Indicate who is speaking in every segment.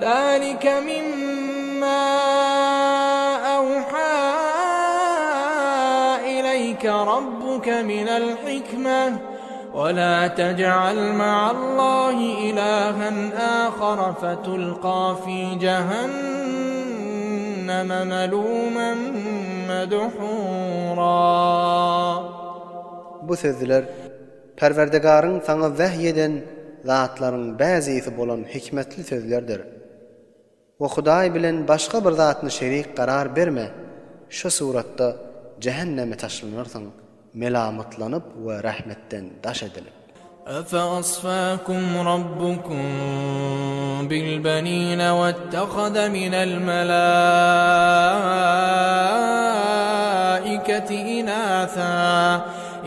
Speaker 1: ذلك مما أوحى إليك ربك من الحكمة ولا تجعل مع الله إلها آخر فتلقى في جهنم ملوما مدحورا.
Speaker 2: Bu sözler Perverdigarın sana vahyeden zatların bazısı bolan hikmetli sözlerdir. Ve Hudaý bilen başga bir zatny şerik karar berme. Şu suratda cehenneme taşlanırsan melamatlanıp ve rahmetten daş edilip.
Speaker 1: أفأصفاكم ربكم بالبنين واتخذ من الملائكة إناثا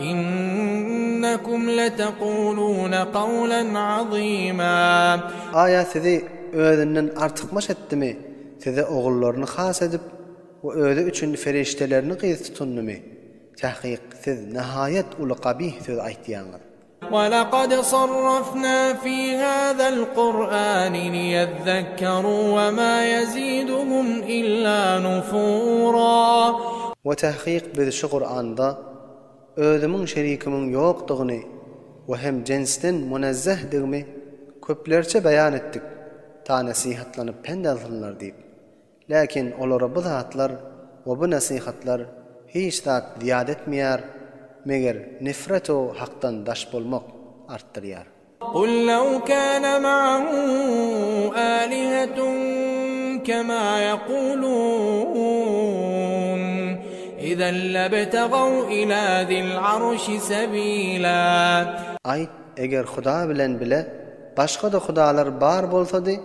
Speaker 1: إنكم لتقولون قولا عظيما.
Speaker 2: Aya sizi özünden artıkmaş etdimi? Size oğullarını has edip ve özü üçün feriştelerini qıyız tutunnumu? Tahqiq siz nihayet ulu qabih söz aytýaňyz.
Speaker 1: وَلَقَدْ صَرَّفْنَا فِي هَذَا الْقُرْآنِ لِيَذَّكَّرُوا وَمَا يَزِيدُهُمْ إِلَّا نُفُورًا.
Speaker 2: Ve tahqiq biz şu Qur'anda özümün şerikimin ýokdugyny we hem cinsden munazzahdygymy köplerçe bayan etdik. Ta nasihatlanyp pendalsınlar diýip. Lakin olara bu zatlar we bu nasihatlar hiç zat ziyad etmeýär, meger nifret o hakdan daş bolmak arttırýar.
Speaker 1: قُلْ لَوْ كَانَ مَعَهُ آلِهَةٌ كَمَا يَقُولُونَ إِذًا لَابْتَغَوْا إِلَى ذِي الْعَرْشِ سَبِيلًا.
Speaker 2: Ayt, eger Huda bilen bile başga da hudalar bar bolsady,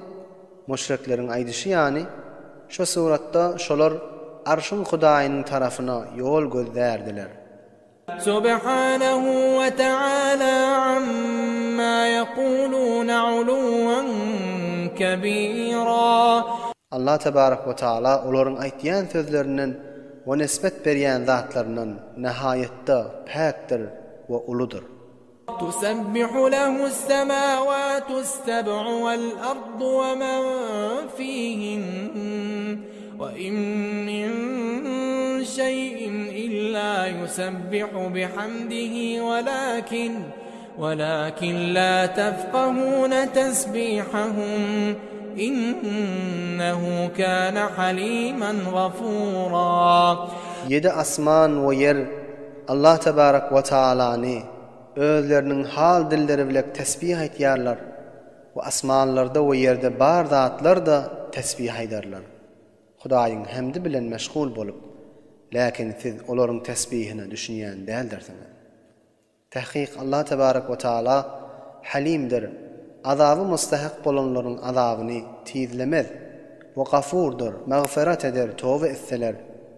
Speaker 2: müşrikleriň aýdyşy ýani şu suratda şolar arşyň Hudaýynyň tarafyna ýol gözlärdiler.
Speaker 1: سبحانه وتعالى عما يقولون علوا كبيرا.
Speaker 2: Allah tebarek ve taala olaryň aýtýan sözlerinden we nisbet berýän zatlarynyň nihayetde pakdir we uludur.
Speaker 1: تسبح له السماوات السبع والأرض ومن فيهن وإن من شيء إلا يسبح بحمده ولكن لا تفقهون تسبيحهم إنه كان حليما غفورا.
Speaker 2: Yedi asman we yer Allah tebarek ve taalany özleriniň hal dilleri bilen tesbih aýtýarlar. We asmanlarda we yerde bar zatlar da tesbih aýdarlar. Hudaýyň hamdy bilen meşgul bolup, lakin siz olaryň tesbihine düşünýän däldirsiniz. Tahqiq Allah tebarek ve taala halimdir. Azaby mustahak bolanlaryň azabyny tizlemez. We gafurdur, mağfiret eder, tövbe etseler,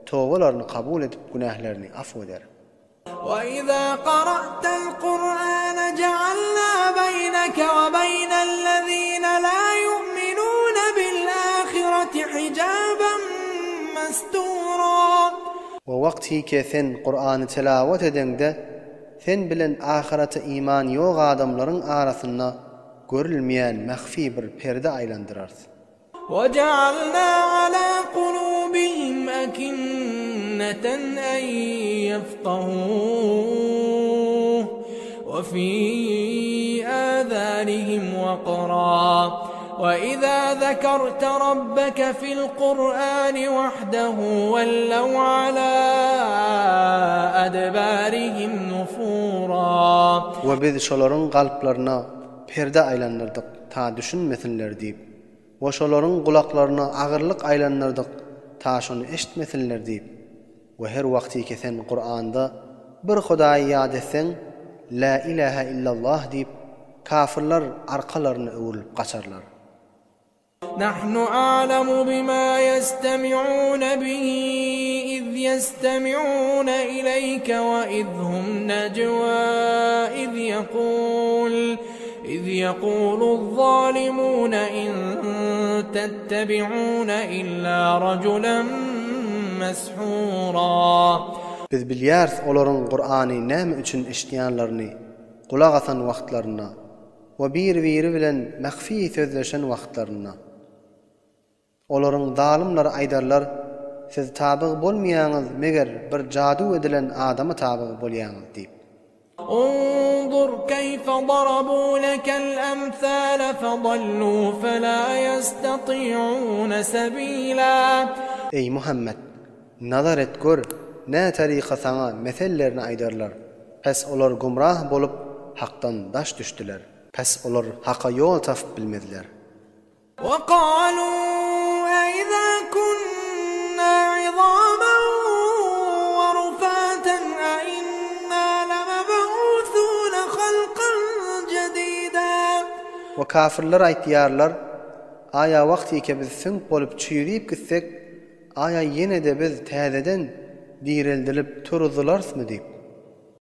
Speaker 2: tövbelerini kabul edip günahlarını affeder.
Speaker 1: وَإِذَا قَرَأْتَ الْقُرْآنَ جَعَلْنَا بَيْنَكَ وَبَيْنَ الَّذِينَ لَا يُؤْمِنُونَ بِالْآخِرَةِ حِجَابًا مَسْتُورًا. وَوَقْتِي
Speaker 2: sen Kur'an'ı tilavet edende sen bilen ahirete iman ýok adamlaryň arasynda görülmeýän mahfi bir perde aýlandyrarsy.
Speaker 1: وَجَعَلْنَا عَلَى قُلُوبِهِمْ أَكِنَّةً أَن يَفْقَهُوهُ وَفِي آذَانِهِمْ وَقْرًا وَإِذَا ذَكَرْتَ رَبَّكَ فِي الْقُرْآنِ وَحْدَهُ وَلَّوْا عَلَى أَدْبَارِهِمْ نُفُورًا.
Speaker 2: وَبِذ şolaryň galplaryna perde aýlandyrdyk ta düşünmesinler diýip. Ve şolaryň gulaklaryna agyrlyk aýlandyrdyk ta şonu eşitmesinler diýip. Ve her wagty ki sen Kur'anda bir Hudaýy ýad etseň, la ilaha illallah diýip kafirler arkalaryny öwürüp gaçarlar.
Speaker 1: Nahnu a'lamu bima yastami'una bihi iz yastami'una ilayka wa idhum najwa إذ يقول الظالمون إن تتبعون إلا رجلا مسحورا.
Speaker 2: Biz bilyärs olaryň Qur'any näme üçin eşitýänlerini, kulak asan wagtlaryna we bir-biri bilen mahfi sözleşen wagtlaryna. Olaryň dalymlary aýdarlar: "Siz tabyg bolmaýaňyz meger bir jadu edilen adama tabyg bolýaňyz" diýip.
Speaker 1: انظر كيف ضربوا لك الأمثال فضلوا فلا يستطيعون سبيلا.
Speaker 2: Ey Muhammed, nazar et gör, nä tariqa saňa mesellerini aýdarlar. Pes olar gumrah bolup hakdan daş düşdiler. Pes olar haqa ýol tapyp bilmediler.
Speaker 1: وقالوا أئذا كنا عظاما ورفاتا أئنا لمبعوثون خلقا جديدا.
Speaker 2: Wa kafirler aýtýarlar: "Aya wagtyke biz süňk bolup çüýrüp gitsek, aya ýene-de biz täzeden direldilip turuzylarsmy?" diýip.